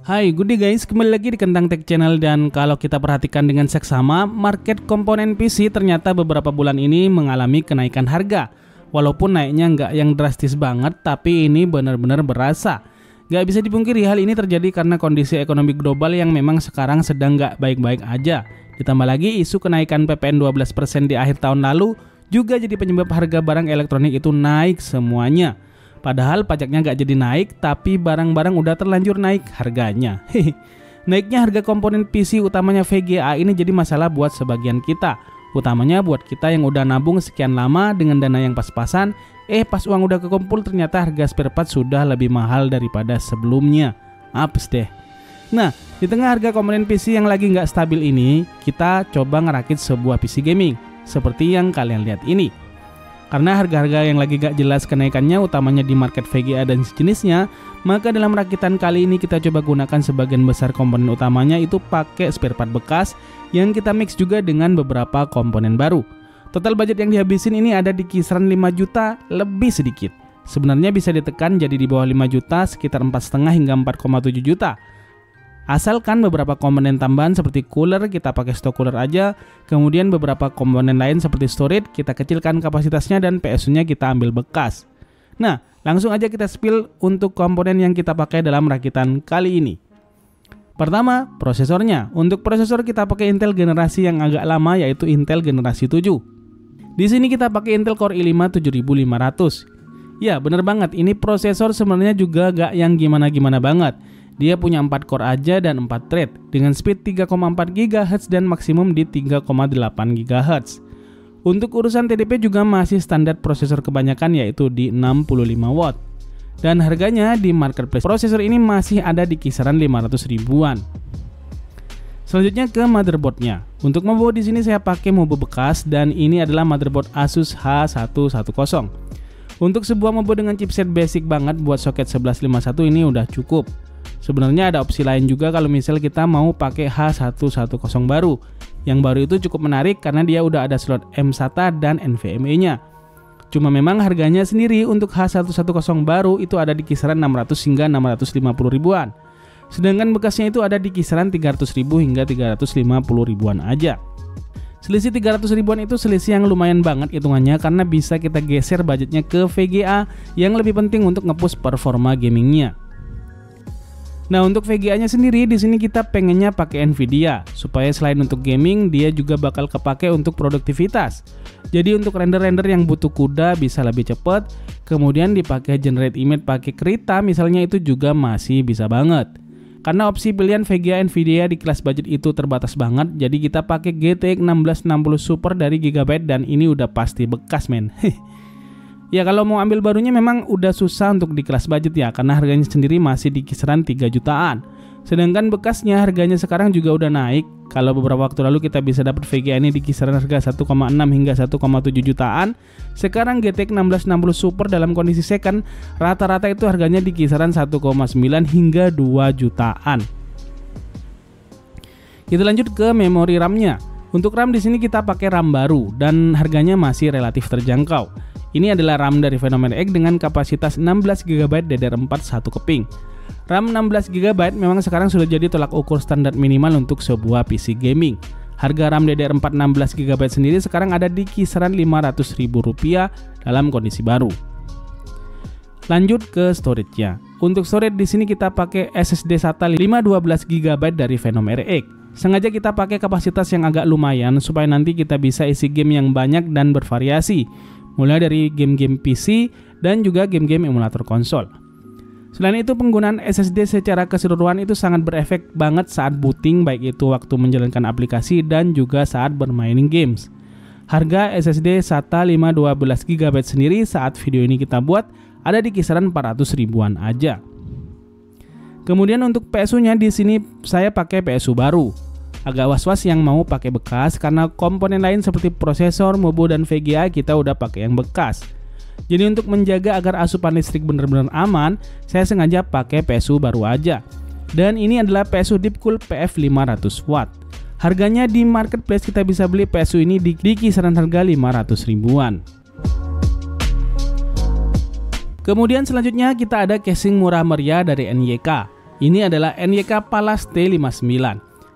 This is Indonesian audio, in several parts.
Hai, good day guys, kembali lagi di Kentang Tech Channel. Dan kalau kita perhatikan dengan seksama, market komponen PC ternyata beberapa bulan ini mengalami kenaikan harga. Walaupun naiknya nggak yang drastis banget, tapi ini benar-benar berasa. Nggak bisa dipungkiri hal ini terjadi karena kondisi ekonomi global yang memang sekarang sedang nggak baik-baik aja. Ditambah lagi isu kenaikan PPN 12% di akhir tahun lalu juga jadi penyebab harga barang elektronik itu naik semuanya. Padahal pajaknya nggak jadi naik, tapi barang-barang udah terlanjur naik harganya. Naiknya harga komponen PC utamanya VGA ini jadi masalah buat sebagian kita. Utamanya buat kita yang udah nabung sekian lama dengan dana yang pas-pasan, pas uang udah kekumpul ternyata harga spare part sudah lebih mahal daripada sebelumnya. Apes deh. Nah, di tengah harga komponen PC yang lagi nggak stabil ini, kita coba ngerakit sebuah PC gaming, seperti yang kalian lihat ini. Karena harga-harga yang lagi gak jelas kenaikannya utamanya di market VGA dan sejenisnya, maka dalam rakitan kali ini kita coba gunakan sebagian besar komponen utamanya itu pakai spare part bekas yang kita mix juga dengan beberapa komponen baru. Total budget yang dihabisin ini ada di kisaran 5 juta lebih sedikit. Sebenarnya bisa ditekan jadi di bawah 5 juta sekitar 4,5 hingga 4,7 juta. Asalkan beberapa komponen tambahan seperti cooler kita pakai stok cooler aja, kemudian beberapa komponen lain seperti storage kita kecilkan kapasitasnya dan PSU-nya kita ambil bekas. Nah, langsung aja kita spill untuk komponen yang kita pakai dalam rakitan kali ini. Pertama, prosesornya. Untuk prosesor kita pakai Intel generasi yang agak lama yaitu Intel generasi 7. Di sini kita pakai Intel Core i5 7500. Ya, bener banget, ini prosesor sebenarnya juga gak yang gimana-gimana banget. Dia punya 4 core aja dan 4 thread dengan speed 3,4 GHz dan maksimum di 3,8 GHz. Untuk urusan TDP juga masih standar prosesor kebanyakan yaitu di 65 watt. Dan harganya di marketplace prosesor ini masih ada di kisaran 500 ribuan. Selanjutnya ke motherboardnya. Untuk motherboard di sini saya pakai motherboard bekas dan ini adalah motherboard Asus H110. Untuk sebuah motherboard dengan chipset basic banget buat soket 1151 ini udah cukup. Sebenarnya ada opsi lain juga kalau misal kita mau pakai H110 baru. Yang baru itu cukup menarik karena dia udah ada slot mSATA dan NVMe-nya. Cuma memang harganya sendiri untuk H110 baru itu ada di kisaran 600 hingga 650 ribuan. Sedangkan bekasnya itu ada di kisaran 300 ribu hingga 350 ribuan aja. Selisih 300 ribuan itu selisih yang lumayan banget hitungannya karena bisa kita geser budgetnya ke VGA yang lebih penting untuk nge-push performa gamingnya. Nah, untuk VGA-nya sendiri di sini kita pengennya pakai Nvidia supaya selain untuk gaming dia juga bakal kepake untuk produktivitas. Jadi untuk render-render yang butuh kuda bisa lebih cepat, kemudian dipakai generate image pakai Krita misalnya itu juga masih bisa banget. Karena opsi pilihan VGA Nvidia di kelas budget itu terbatas banget, jadi kita pakai GTX 1660 Super dari Gigabyte dan ini udah pasti bekas men. Ya kalau mau ambil barunya memang udah susah untuk di kelas budget ya, karena harganya sendiri masih di kisaran 3 jutaan. Sedangkan bekasnya harganya sekarang juga udah naik. Kalau beberapa waktu lalu kita bisa dapat VGA ini di kisaran harga 1,6 hingga 1,7 jutaan. Sekarang GTX 1660 Super dalam kondisi second rata-rata itu harganya di kisaran 1,9 hingga 2 jutaan. Kita lanjut ke memori RAM-nya. Untuk RAM di sini kita pakai RAM baru dan harganya masih relatif terjangkau. Ini adalah RAM dari Phenomen X dengan kapasitas 16 GB DDR4 1 keping. RAM 16 GB memang sekarang sudah jadi tolak ukur standar minimal untuk sebuah PC gaming. Harga RAM DDR4 16 GB sendiri sekarang ada di kisaran Rp500.000 dalam kondisi baru. Lanjut ke storage-nya. Untuk storage di sini kita pakai SSD SATA 512 GB dari Phenomen X. Sengaja kita pakai kapasitas yang agak lumayan supaya nanti kita bisa isi game yang banyak dan bervariasi. Mulai dari game-game PC dan juga game-game emulator konsol. Selain itu penggunaan SSD secara keseluruhan itu sangat berefek banget saat booting, baik itu waktu menjalankan aplikasi dan juga saat bermain games. Harga SSD SATA 512 GB sendiri saat video ini kita buat ada di kisaran 400 ribuan aja. Kemudian untuk PSU-nya di sini saya pakai PSU baru. Agak was-was yang mau pakai bekas karena komponen lain seperti prosesor, motherboard dan VGA kita udah pakai yang bekas. Jadi untuk menjaga agar asupan listrik benar-benar aman, saya sengaja pakai PSU baru aja. Dan ini adalah PSU Deepcool PF 500 watt. Harganya di marketplace kita bisa beli PSU ini di kisaran harga 500 ribuan. Kemudian selanjutnya kita ada casing murah meriah dari NYK. Ini adalah NYK Pallas T59.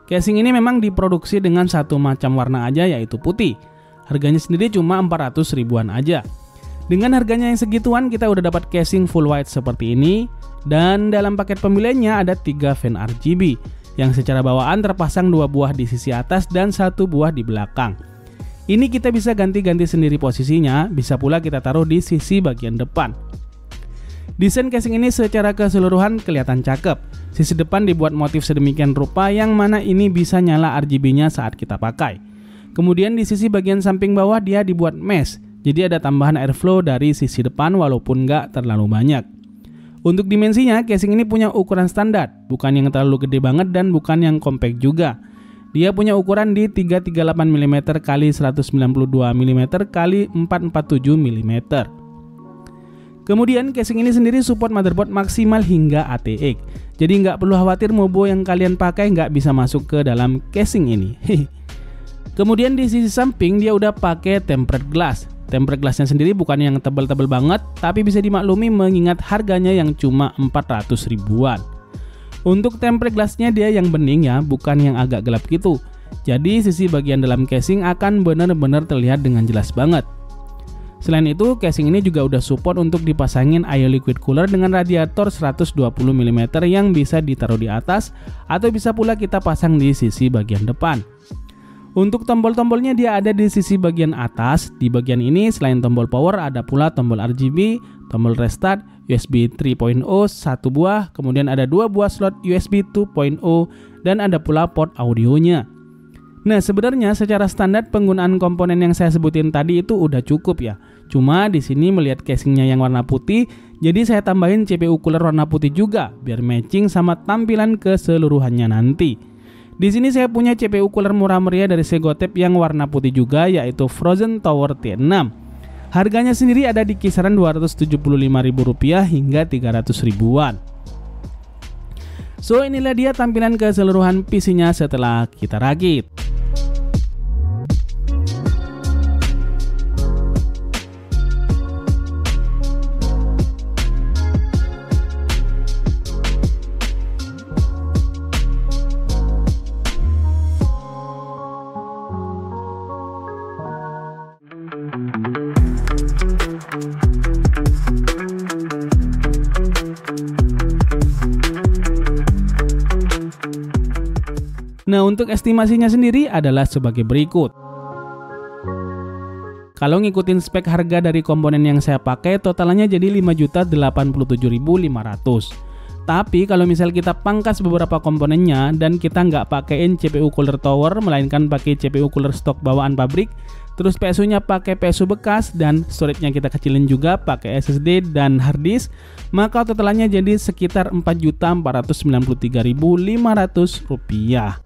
Casing ini memang diproduksi dengan satu macam warna aja, yaitu putih. Harganya sendiri cuma 400 ribuan aja. Dengan harganya yang segituan, kita udah dapat casing full white seperti ini. Dan dalam paket pembeliannya ada 3 fan RGB, yang secara bawaan terpasang 2 buah di sisi atas dan 1 buah di belakang. Ini kita bisa ganti-ganti sendiri posisinya, bisa pula kita taruh di sisi bagian depan. Desain casing ini secara keseluruhan kelihatan cakep. Sisi depan dibuat motif sedemikian rupa yang mana ini bisa nyala RGB-nya saat kita pakai. Kemudian di sisi bagian samping bawah dia dibuat mesh, jadi ada tambahan airflow dari sisi depan walaupun nggak terlalu banyak. Untuk dimensinya, casing ini punya ukuran standar, bukan yang terlalu gede banget dan bukan yang compact juga. Dia punya ukuran di 338 mm x 192 mm x 447 mm. Kemudian casing ini sendiri support motherboard maksimal hingga ATX. Jadi nggak perlu khawatir mobo yang kalian pakai nggak bisa masuk ke dalam casing ini. Kemudian di sisi samping dia udah pakai tempered glass. Tempered glassnya sendiri bukan yang tebal-tebal banget, tapi bisa dimaklumi mengingat harganya yang cuma 400 ribuan. Untuk tempered glassnya dia yang bening ya, bukan yang agak gelap gitu. Jadi sisi bagian dalam casing akan benar-benar terlihat dengan jelas banget. Selain itu, casing ini juga udah support untuk dipasangin IO liquid cooler dengan radiator 120 mm yang bisa ditaruh di atas atau bisa pula kita pasang di sisi bagian depan. Untuk tombol-tombolnya dia ada di sisi bagian atas. Di bagian ini selain tombol power ada pula tombol RGB, tombol restart, USB 3.0 1 buah, kemudian ada 2 buah slot USB 2.0 dan ada pula port audionya. Nah, sebenarnya secara standar penggunaan komponen yang saya sebutin tadi itu udah cukup ya. Cuma di sini melihat casingnya yang warna putih, jadi saya tambahin CPU cooler warna putih juga biar matching sama tampilan keseluruhannya nanti. Di sini saya punya CPU cooler murah meriah dari Segotep yang warna putih juga, yaitu Frozen Tower T6. Harganya sendiri ada di kisaran Rp275.000 hingga Rp300.000-an. So, inilah dia tampilan keseluruhan PC-nya setelah kita rakit. Nah, untuk estimasinya sendiri adalah sebagai berikut. Kalau ngikutin spek harga dari komponen yang saya pakai, totalnya jadi Rp5.087.500. Tapi kalau misal kita pangkas beberapa komponennya dan kita nggak pakein CPU cooler tower, melainkan pakai CPU cooler stok bawaan pabrik, terus PSU-nya pakai PSU bekas dan storage-nya kita kecilin juga pakai SSD dan hard disk, maka totalnya jadi sekitar Rp4.493.500.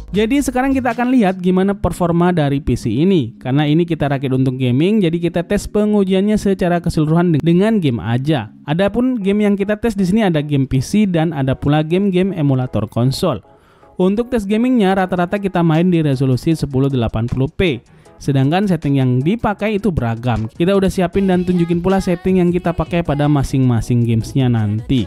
Jadi sekarang kita akan lihat gimana performa dari PC ini. Karena ini kita rakit untuk gaming, jadi kita tes pengujiannya secara keseluruhan dengan game aja. Adapun game yang kita tes di sini ada game PC dan ada pula game-game emulator konsol. Untuk tes gamingnya rata-rata kita main di resolusi 1080p. Sedangkan setting yang dipakai itu beragam. Kita udah siapin dan tunjukin pula setting yang kita pakai pada masing-masing gamesnya nanti.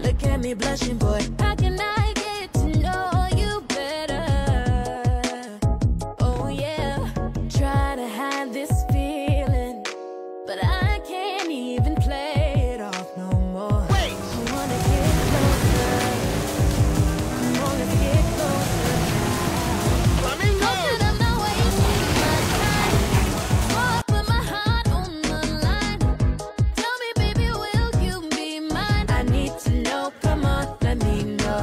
Look at me blushing, boy. How can I get to know you better? Oh yeah, try to hide this feeling, but I can't even play it off no more. Wait, I wanna get closer. Come on, let's get closer. Let me know. I'm not wasting my time. Oh, put my heart on the line. Tell me, baby, will you be mine? I need to know. Come on, let me know.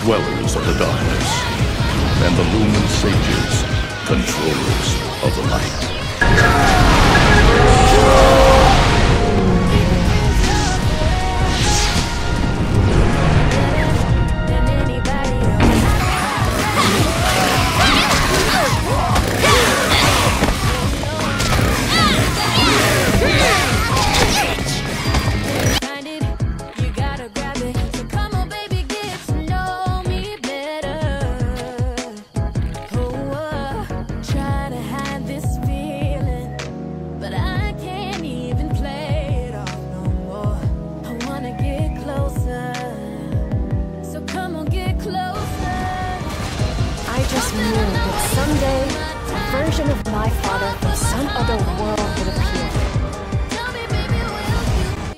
dwellers of the darkness, and the Lumen sages, controllers of the light. I just knew that someday a version of my father from some other world would appear.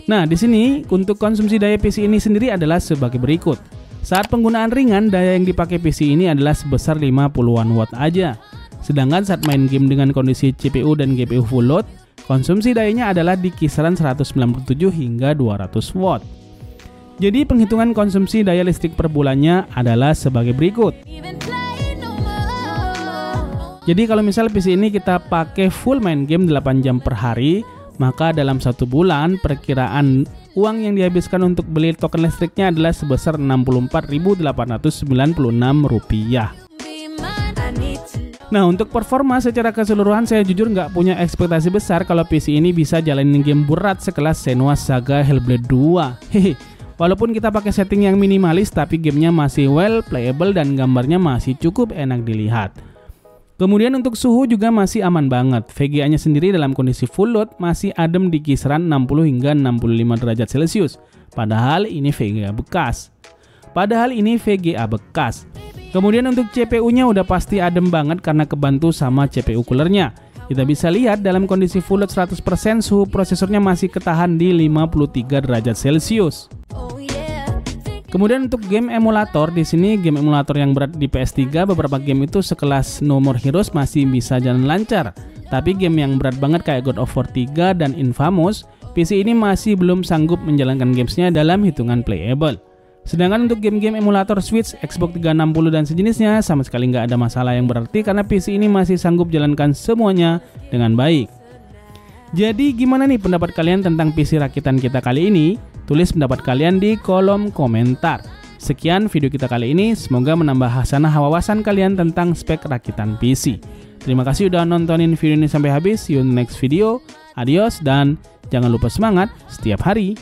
Nah, di sini untuk konsumsi daya PC ini sendiri adalah sebagai berikut. Saat penggunaan ringan, daya yang dipakai PC ini adalah sebesar 50-an watt aja. Sedangkan saat main game dengan kondisi CPU dan GPU full load, konsumsi dayanya adalah di kisaran 197 hingga 200 watt. Jadi penghitungan konsumsi daya listrik per bulannya adalah sebagai berikut. Jadi kalau misal PC ini kita pakai full main game 8 jam per hari, maka dalam 1 bulan perkiraan uang yang dihabiskan untuk beli token listriknya adalah sebesar Rp64.896. Nah, untuk performa secara keseluruhan saya jujur nggak punya ekspektasi besar kalau PC ini bisa jalanin game berat sekelas Senua's Saga Hellblade 2. Hehe. Walaupun kita pakai setting yang minimalis, tapi gamenya masih well playable dan gambarnya masih cukup enak dilihat. Kemudian untuk suhu juga masih aman banget. VGA-nya sendiri dalam kondisi full load masih adem di kisaran 60 hingga 65 derajat Celcius. Padahal ini VGA bekas. Kemudian untuk CPU-nya udah pasti adem banget karena kebantu sama CPU coolernya. Kita bisa lihat dalam kondisi full load 100% suhu prosesornya masih ketahan di 53 derajat Celcius. Kemudian untuk game emulator, di sini game emulator yang berat di PS3, beberapa game itu sekelas No More Heroes masih bisa jalan lancar. Tapi game yang berat banget kayak God of War 3 dan Infamous, PC ini masih belum sanggup menjalankan gamesnya dalam hitungan playable. Sedangkan untuk game-game emulator Switch, Xbox 360 dan sejenisnya sama sekali nggak ada masalah yang berarti karena PC ini masih sanggup jalankan semuanya dengan baik. Jadi gimana nih pendapat kalian tentang PC rakitan kita kali ini? Tulis pendapat kalian di kolom komentar. Sekian video kita kali ini, semoga menambah hasanah wawasan kalian tentang spek rakitan PC. Terima kasih udah nontonin video ini sampai habis. See you in the next video. Adios dan jangan lupa semangat setiap hari.